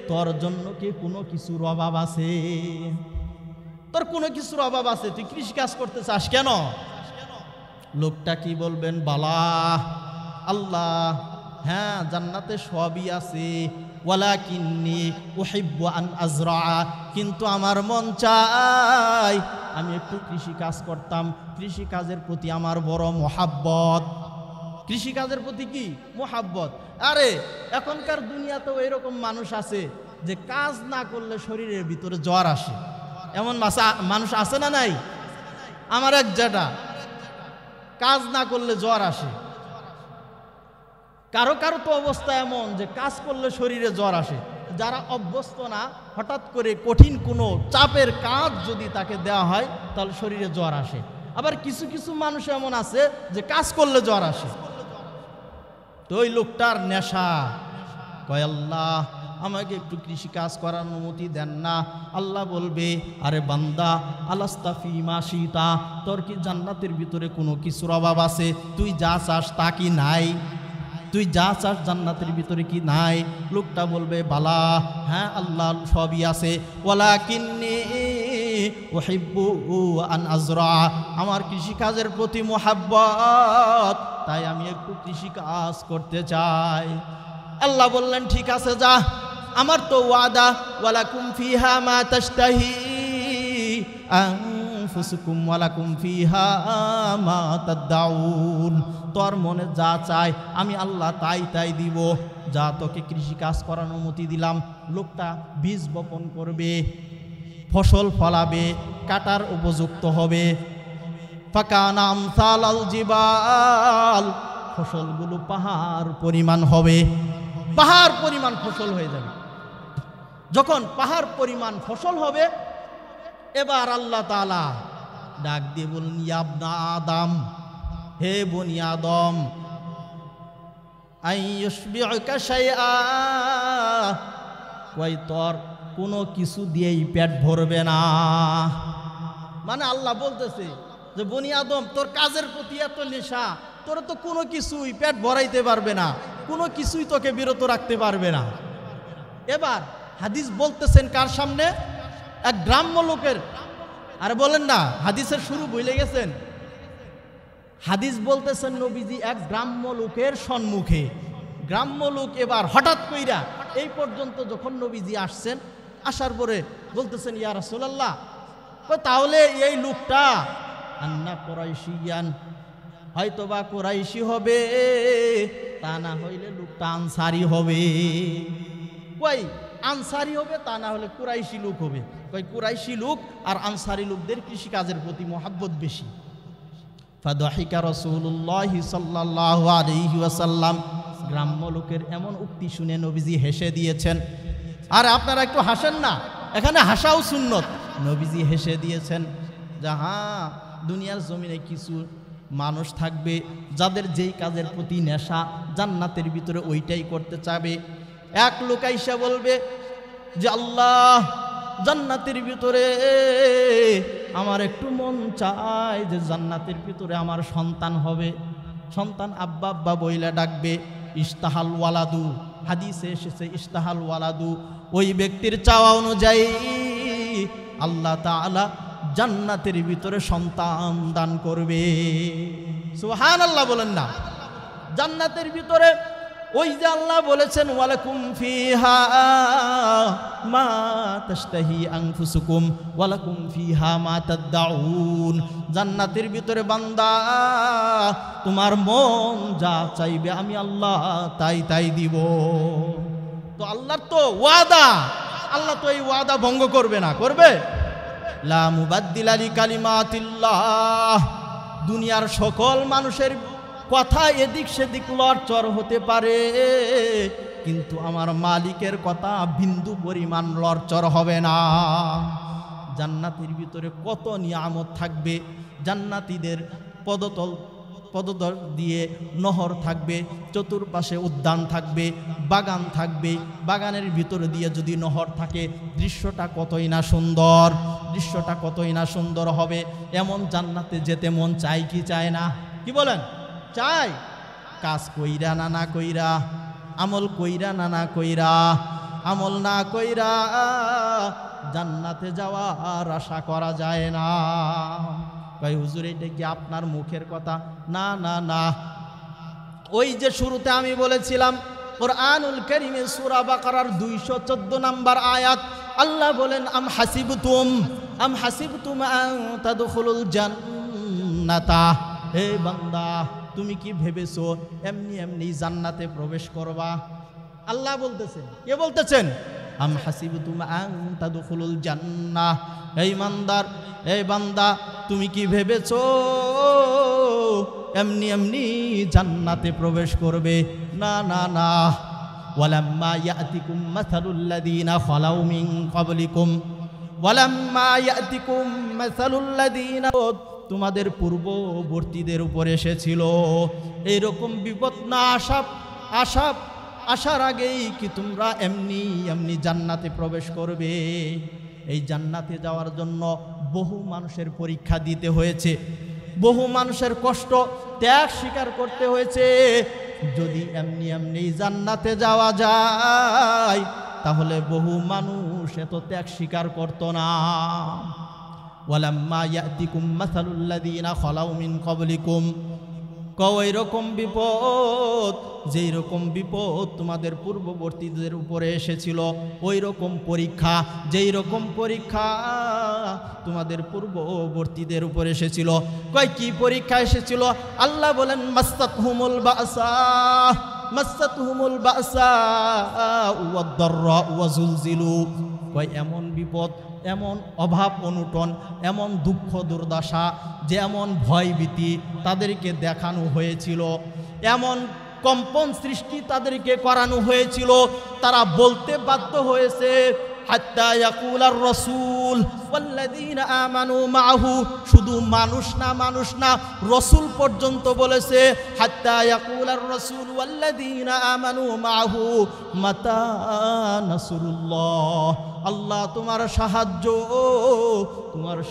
A: তোর জন্য কি কোনো কিছুর অভাব আছে? তোর কোনো কিছুর অভাব আছে? তুই কৃষি কাজ করতে চাস কেন? লোকটা কি বলবেন, বালা আল্লাহ হ্যাঁ জান্নাতে সবই আছে, ওয়ালাকিন্নী উহিব্বু আন আজরা, কিন্তু আমার মন চায় আমি একটু কৃষি কাজ করতাম, কৃষি কাজের প্রতি আমার বড় মোহাব্বত। কৃষি কাজের প্রতি কি মোহাব্বত? আরে এখনকার দুনিয়াতেও এরকম মানুষ আছে যে কাজ না করলে শরীরের ভিতরে জ্বর আসে, এমন মানুষ আছে না নাই? আমার এক জ্যাঠা কাজ না করলে জ্বর আসে। কারো কারো তো অবস্থা এমন যে কাজ করলে শরীরে জ্বর আসে। যারা অভ্যস্ত না, হঠাৎ করে কঠিন কোনো চাপের কাজ যদি তাকে দেওয়া হয় তাহলে শরীরে জ্বর আসে। আবার কিছু কিছু মানুষ এমন আছে যে কাজ করলে জ্বর আসে। তো ওই লোকটার নেশা, কয় আল্লাহ আমাকে একটু কৃষি কাজ করার অনুমতি দেন না। আল্লাহ বলবে, আরে বান্দা আলাস্তাফি মাসিতা, তোর কি জান্নাতের ভিতরে কোনো কিছুর অভাব আছে? তুই যা চাস তা কি নাই? তুই যা চাস জান্নাতের ভিতরে কি নাই? লোকটা বলবে বালা, হ্যাঁ আল্লাহ সবই আছে, ওয়ালাকিন্নী উহিব্বু আন আজরা, আমার কৃষিকাজের প্রতি মোহাব্বত, তাই আমি একটু কৃষিকাজ করতে চাই। আল্লাহ বললেন ঠিক আছে যা, আমার তো ওয়াদা, ওয়ালাকুম ফিহা মা তাশতাহি আনফুসুকুম ওয়ালাকুম ফিহা মা তাদউন, তোর মনে যা চায় আমি আল্লাহ তাই তাই দিব। যা তোকে কৃষি কাজ করার অনুমতি দিলাম। লোকটা বীজ বপন করবে, ফসল ফলাবে, কাটার উপযুক্ত হবে। ফাকানা আমসালাল জিবাল, ফসলগুলো পাহাড় পরিমাণ হবে, পাহাড় পরিমাণ ফসল হয়ে যাবে। যখন পাহাড় পরিমাণ ফসল হবে, এবার আল্লাহ তাআলা ডাক দিয়ে বললেন, ইয়া ইবনা আদম, হে বনি আদম, আইয়ুশবিউকা শাইআ, কই তোর কোনো কিছু দিয়েই পেট ভরবে না। মানে আল্লাহ বলতেছে যে বনি আদম, তোর কাজের প্রতি এত নেশা, তোর তো কোনো কিছুই পেট ভরাইতে পারবে না, কোনো কিছুই তোকে বিরত রাখতে পারবে না। এবার হাদিস বলতেছেন কার সামনে? এক গ্রাম্য লোকের। আরে বলেন না, হাদিসের শুরু ভুলে গেছেন? হাদিস বলতেছেন নবীজি এক গ্রাম্য লোকের সম্মুখে। গ্রাম্য লোক এবার হঠাৎ কইরা এই পর্যন্ত যখন নবীজি আসছেন, আসার পরে বলতেছেন, ইয়া রাসূলুল্লাহ, তাহলে এই লোকটা আন্না কুরাইশিয়ান, হয়তোবা কুরাইশি হবে, তা না হইলে লোকটা আনসারি হবে। কই আনসারি হবে, তা না হলে কুরাইশি লোক হবে। কই কুরাইশি লোক আর আনসারি লোকদের কৃষিকাজের প্রতি মহাব্বত বেশি। ফাদাহিকা রাসূলুল্লাহি সাল্লাল্লাহু আলাইহি ওয়াসাল্লাম, গ্রাম্য লোকের এমন উক্তি শুনে নবীজি হেসে দিয়েছেন। আর আপনারা একটু হাসেন না, এখানে হাসাও সুন্নত। নবীজি হেসে দিয়েছেন যে হ্যাঁ, দুনিয়ার জমিনে কিছু মানুষ থাকবে যাদের যেই কাজের প্রতি নেশা, জান্নাতের ভিতরে ওইটাই করতে চাবে। এক লোক আইসা বলবে যে আল্লাহ, জান্নাতের ভিতরে আমার একটু মন চায় যে জান্নাতের ভিতরে আমার সন্তান হবে। সন্তান আব্বা আব্বা বইলা ডাকবে। ইস্তাহাল ওয়ালাদু, হাদিসে এসেছে ইস্তাহাল ওয়ালাদু, ওই ব্যক্তির চাওয়া অনুযায়ী আল্লাহ তাআলা জান্নাতের ভিতরে সন্তান দান করবে। সুবহানাল্লাহ বলেন না? জান্নাতের ভিতরে ওই যে আল্লাহ বলেছেন, ওয়ালাকুম ফিহা মা তাশতাহি আনফুসুকুম ওয়ালাকুম ফিহা মা তাদউন, জান্নাতের ভিতরে বান্দা তোমার মন যা চাইবে আমি আল্লাহ তাই তাই দিব। তো আল্লাহর তো ওয়াদা, আল্লাহ তো এই ওয়াদা ভঙ্গ করবে না, করবে? লা মুবাদ্দিলা লিকালিমাতিল্লাহ, দুনিয়ার সকল মানুষের কথা এদিক সেদিক লড়চড় হতে পারে, কিন্তু আমার মালিকের কথা বিন্দু পরিমাণ লড়চড় হবে না। জান্নাতের ভিতরে কত নিয়ামত থাকবে, জান্নাতীদের পদতল দিয়ে নহর থাকবে, চতুর্পাশে উদ্যান থাকবে, বাগান থাকবে, বাগানের ভিতরে দিয়ে যদি নহর থাকে, দৃশ্যটা কতই না সুন্দর, দৃশ্যটা কতই না সুন্দর হবে। এমন জান্নাতে যেতে মন চায় কি চায় না? কি বলেন? চাই। কাজ কইরা না না কইরা, আমল কইরা না না কইরা, আমল না কইরা জান্নাতে যাওয়ার আশা করা যায় না। ভাই হুজুর, এটা কি আপনার মুখের কথা? না না না, ওই যে শুরুতে আমি বলেছিলাম কুরআনুল কারীমে সূরা বাকারার 214 নম্বর আয়াত, আল্লাহ বলেন আম হাসিবতুম আন তাদখুলুল জান্নাতা, হে বান্দা তুমি কি ভেবেছো এমনি এমনি জান্নাতে প্রবেশ করবা? আল্লাহ বলতেছেন, কে বলতেছেন? আম হাসিবতুম আন তাদখুলুল জান্নাহ, হে ইমানদার, হে বান্দা তুমি কি ভেবেছো এমনি এমনি জান্নাতে প্রবেশ করবে? না না না। ওয়ালাম্মা ইয়াতিকুম মাসালুল লাযীনা খালাউ মিন ক্বাবলিকুম, ওয়ালাম্মা ইয়াতিকুম মাসালুল লাযীনা, তোমাদের পূর্ববর্তীদের উপর এসেছিল এইরকম বিপদ না আসার আগেই কি তোমরা এমনি এমনি জান্নাতে প্রবেশ করবে? এই জান্নাতে যাওয়ার জন্য বহু মানুষের পরীক্ষা দিতে হয়েছে, বহু মানুষের কষ্ট ত্যাগ স্বীকার করতে হয়েছে। যদি এমনি এমনি জান্নাতে যাওয়া যায় তাহলে বহু মানুষ এত ত্যাগ স্বীকার করতো না। ওয়ালাম্মা ইয়াতিকুম মাসালুল লাযীনা খালাউ মিন ক্বাবলিকুম, ওই রকম বিপদ, যেই রকম বিপদ তোমাদের পূর্ববর্তীদের উপরে এসেছিল, ওই রকম পরীক্ষা, যেই রকম পরীক্ষা তোমাদের পূর্ববর্তীদের উপরে এসেছিল। কয় কি পরীক্ষা এসেছিল? আল্লাহ বলেন মাসসাতহুমুল বাসা ওয়াদ-দাররা ওয়াজুলজিলু, কয় এমন বিপদ, এমন অভাব অনটন, এমন দুঃখ দুর্দশা, যেমন ভয়ভীতি তাদেরকে দেখানো হয়েছিল, এমন কম্পন সৃষ্টি তাদেরকে করানো হয়েছিল, তারা বলতে বাধ্য হয়েছে হাত্তা ইয়াকুলার রাসূল ওয়াল্লাযীনা আমানু মাআহু, শুধু মানুষ না রাসূল পর্যন্ত বলেছে হাত্তা ইয়াকুলার রাসূল ওয়াল্লাযীনা আমানু মাআহু মাতা নাসরুল্লাহ, আল্লাহ তোমার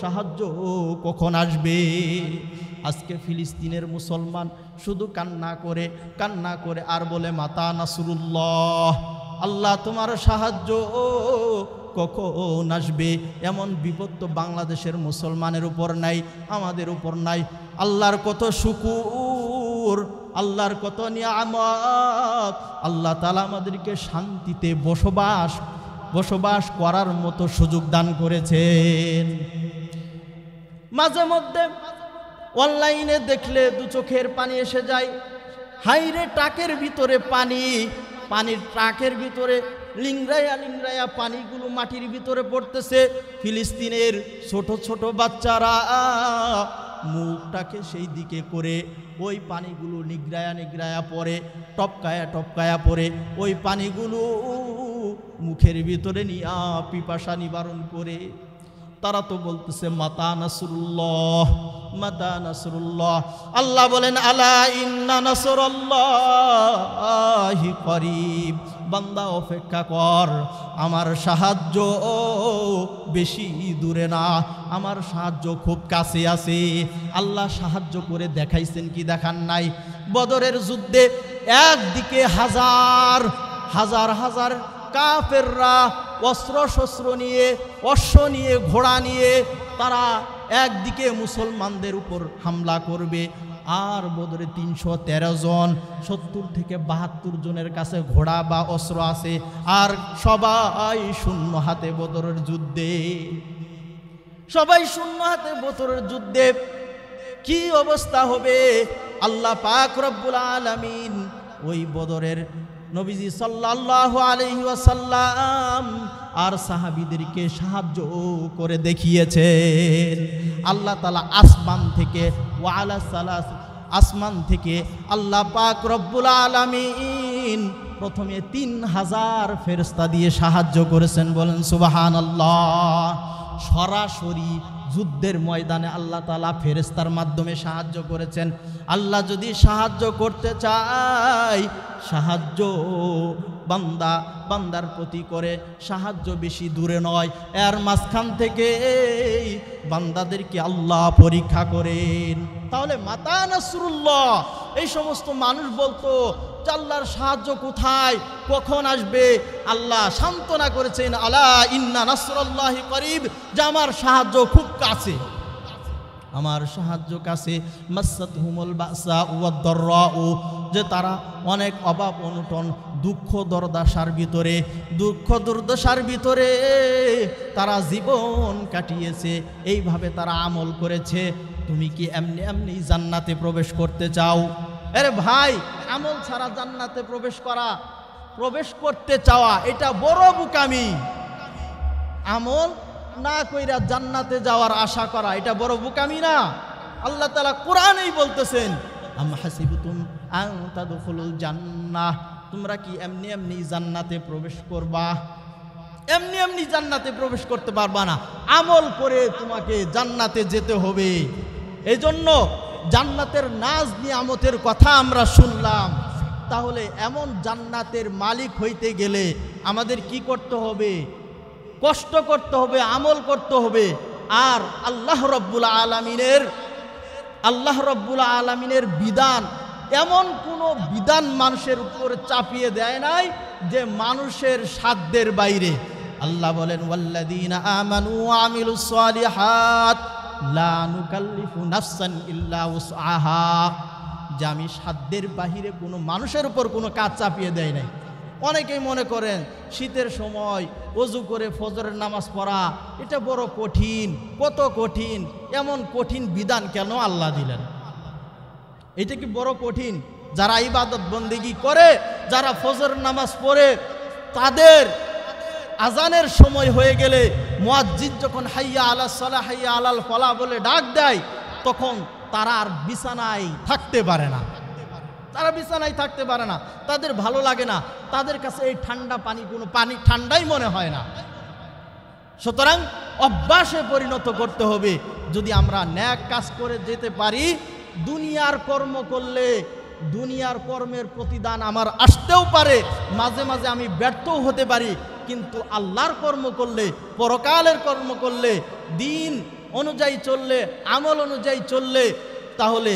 A: সাহায্য কখন আসবে? আজকে ফিলিস্তিনের মুসলমান শুধু কান্না করে আর বলে মাতা নাসরুল্লাহ, আল্লাহ তোমার সাহায্য কখন আসবে? এমন বিপদ তো বাংলাদেশের মুসলমানের উপর নাই, আমাদের উপর নাই। আল্লাহর কত শুকুর, আল্লাহর কত নিয়ামত, আল্লাহ তাআলা আমাদেরকে শান্তিতে বসবাস করার মতো সুযোগ দান করেছেন। মাঝে মধ্যে অনলাইনে দেখলে দু চোখের পানি এসে যায়। হাইরে ট্রাকের ভিতরে পানির ট্রাকের ভিতরে লিংরায়া পানিগুলো মাটির ভিতরে পড়তেছে। ফিলিস্তিনের ছোট ছোট বাচ্চারা মুখটাকে সেই দিকে করে ওই পানিগুলো নিগড়ায়া পড়ে, টপকায়া পড়ে। ওই পানিগুলো মুখের ভিতরে নিয়ে পিপাসা নিবারণ করে। তারা তো বলতেছে মাতা নাসরুল্লাহ। আল্লাহ বলেন আলা ইন্না নাসরাল্লাহি করিব, বান্দা অপেক্ষা কর, আমার সাহায্য বেশি দূরে না, আমার সাহায্য খুব কাছে আছে। আল্লাহ সাহায্য করে দেখাইছেন কি দেখান নাই? বদরের যুদ্ধে একদিকে হাজার হাজার কাফেররা অস্ত্র শস্ত্র নিয়ে, অশ্ব নিয়ে, ঘোড়া নিয়ে তারা একদিকে মুসলমানদের উপর হামলা করবে, আর বদরে 313 জন, 70 থেকে 72 জনের কাছে ঘোড়া বা অস্ত্র আছে, আর সবাই শূন্য হাতে বদরের যুদ্ধে। কি অবস্থা হবে? আল্লাহ পাক রব্বুল আলামিন ওই বদরের নবীজি সাল্লাল্লাহু আলাইহি ওয়াসাল্লাম আর সাহাবীদেরকে সাহায্য করে দেখিয়েছেন। আল্লাহ তাআলা আসমান থেকে আল্লাহ পাক রব্বুল আলামিন প্রথমে 3000 ফেরেশতা দিয়ে সাহায্য করেছেন। বলেন সুবহানাল্লাহ। সরাসরি যুদ্ধের ময়দানে আল্লাহ তাআলা ফেরেশতার মাধ্যমে সাহায্য করেছেন। আল্লাহ যদি সাহায্য করতে চায়, সাহায্য বান্দার প্রতি করে, সাহায্য বেশি দূরে নয়, এর মাঝখান থেকে বান্দাদেরকে আল্লাহ পরীক্ষা করেন। তাহলে মাতা নাসরুল্লাহ, এই সমস্ত মানুষ বলতো আল্লাহর সাহায্য কোথায়, কখন আসবে? আল্লাহ সান্ত্বনা করেছেন আলা ইন্না নাসরাল্লাহি করিব, যে আমার সাহায্য খুব কাছে। আমার সাহায্য কাছে মাসাতহুমুল বাসা ওয়াদ-দাররাউ, যে তারা অনেক অভাব অনটন দুঃখ দুর্দশার ভিতরে তারা জীবন কাটিয়েছে, এইভাবে তারা আমল করেছে। তুমি কি এমনি এমনি জান্নাতে প্রবেশ করতে চাও? আরে ভাই, আমল ছাড়া জান্নাতে প্রবেশ করতে চাওয়া এটা বড় বোকামি। আমল না কইরা জান্নাতে যাওয়ার আশা করা এটা বড় বোকামি না? আল্লাহ তাআলা কোরআনেই বলতেছেন, আম হাসিবতুম আন তাদখুলুল জান্নাহ, তোমরা কি এমনি এমনি জান্নাতে প্রবেশ করবা? এমনি এমনি জান্নাতে প্রবেশ করতে পারবা না, আমল করে তোমাকে জান্নাতে যেতে হবে। এজন্য জান্নাতের নাজ নিয়ামতের কথা আমরা শুনলাম। তাহলে এমন জান্নাতের মালিক হইতে গেলে আমাদের কি করতে হবে? কষ্ট করতে হবে, আমল করতে হবে। আর আল্লাহ রব্বুল আলামিনের বিধান, এমন কোনো বিধান মানুষের উপর চাপিয়ে দেয় নাই যে মানুষের সাধ্যের বাইরে। আল্লাহ বলেন, ওয়াল্লাযীনা আমানু ওয়া আমিলুস সালিহাত লা নুকাল্লিফু নাফসান ইল্লা উসআহা, যে আমি সাধ্যের বাহিরে কোনো মানুষের উপর কোনো কাজ চাপিয়ে দেয় নাই। অনেকেই মনে করেন শীতের সময় ওযু করে ফজরের নামাজ পড়া এটা বড় কঠিন, কত কঠিন, এমন কঠিন বিধান কেন আল্লাহ দিলেন? এটা কি বড় কঠিন? যারা ইবাদত বন্দেগী করে, যারা ফজরের নামাজ পড়ে, তাদের আজানের সময় হয়ে গেলে মুয়াজ্জিন যখন হাইয়া আলাস সালাহ হাইয়া আলাল ফালাহ বলে ডাক দেয়, তখন তারা আর বিছানায় থাকতে পারে না। তাদের ভালো লাগে না, তাদের কাছে এই ঠান্ডা পানি কোনো পানি ঠান্ডাই মনে হয় না। সুতরাং অভ্যাসে পরিণত করতে হবে। যদি আমরা ন্যাক কাজ করে যেতে পারি, দুনিয়ার কর্ম করলে দুনিয়ার কর্মের প্রতিদান আমার আসতেও পারে, মাঝে মাঝে আমি ব্যর্থও হতে পারি, কিন্তু আল্লাহর কর্ম করলে, পরকালের কর্ম করলে, দিন অনুযায়ী চললে, আমল অনুযায়ী চললে, তাহলে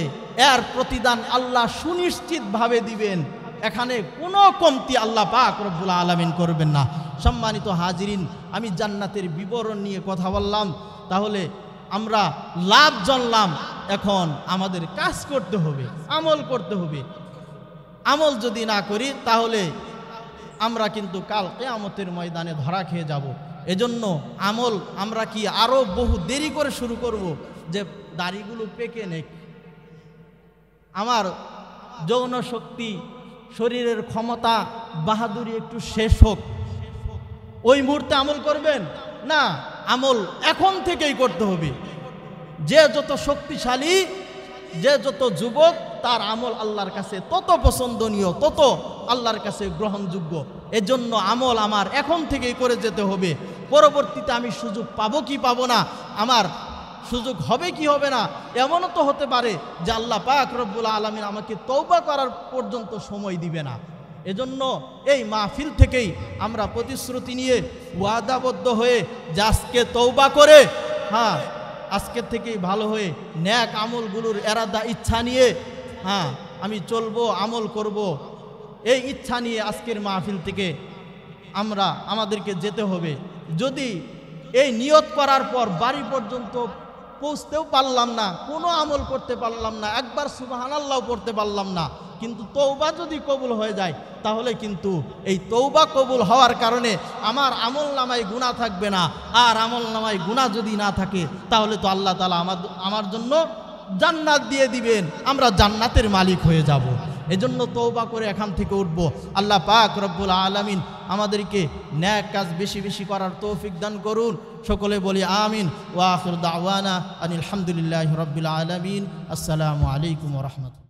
A: এর প্রতিদান আল্লাহ সুনিশ্চিতভাবে দিবেন। এখানে কোনো কমতি আল্লাহ পাক রব্বুল আলামিন করবেন না। সম্মানিত হাজিরিন, আমি জান্নাতের বিবরণ নিয়ে কথা বললাম, তাহলে আমরা লাভ জানলাম। এখন আমাদের কাজ করতে হবে, আমল করতে হবে। আমল যদি না করি তাহলে আমরা কিন্তু কাল কিয়ামতের ময়দানে ধরা খেয়ে যাব। এজন্য আমল আমরা কি আরো বহু দেরি করে শুরু করব, যে দাড়িগুলো পেকে নেক, আমার যৌন শক্তি, শরীরের ক্ষমতা, বাহাদুরি একটু শেষ হোক, ওই মুহূর্তে আমল করবেন না। আমল এখন থেকেই করতে হবে। যে যত শক্তিশালী, যে যত যুবক, তার আমল আল্লাহর কাছে তত পছন্দনীয়, তত আল্লাহর কাছে গ্রহণযোগ্য। এজন্য আমল আমার এখন থেকেই করে যেতে হবে। পরবর্তীতে আমি সুযোগ পাবো কি পাবো না, আমার সুযোগ হবে কি হবে না, এমনও তো হতে পারে যে আল্লাহ পাক রব্বুল আলামিন আমাকে তওবা করার পর্যন্ত সময় দিবে না। এজন্য এই মাহফিল থেকেই আমরা প্রতিশ্রুতি নিয়ে ওয়াদাবদ্ধ হয়ে যে আজকে তওবা করে, আজকে থেকেই ভালো হয়ে ন্যাক আমলগুলোর এরাদা ইচ্ছা নিয়ে আমি চলবো, আমল করব, এই ইচ্ছা নিয়ে আজকের মাহফিল থেকে আমাদেরকে যেতে হবে। যদি এই নিয়ত করার পর বাড়ি পর্যন্ত পৌঁছতেও পারলাম না, কোনো আমল করতে পারলাম না, একবার সুবহানাল্লাহ পড়তে পারলাম না, কিন্তু তওবা যদি কবুল হয়ে যায়, তাহলে কিন্তু এই তওবা কবুল হওয়ার কারণে আমার আমল নামায় গুনাহ থাকবে না। আর আমল নামায় গুনাহ যদি না থাকে, তাহলে তো আল্লাহ তাআলা আমার জন্য জান্নাত দিয়ে দিবেন, আমরা জান্নাতের মালিক হয়ে যাব। এজন্য তওবা করে এখান থেকে উঠব। আল্লাহ পাক রব্বুল আলামিন আমাদেরকে ন্যাক কাজ বেশি বেশি করার তৌফিক দান করুন। সকলে বলি আমিন। ওয়া আখিরু দাওয়ানা আনিল হামদুলিল্লাহি রাব্বিল আলামিন। আসসালামু আলাইকুম ওয়া রাহমাতুল্লাহ।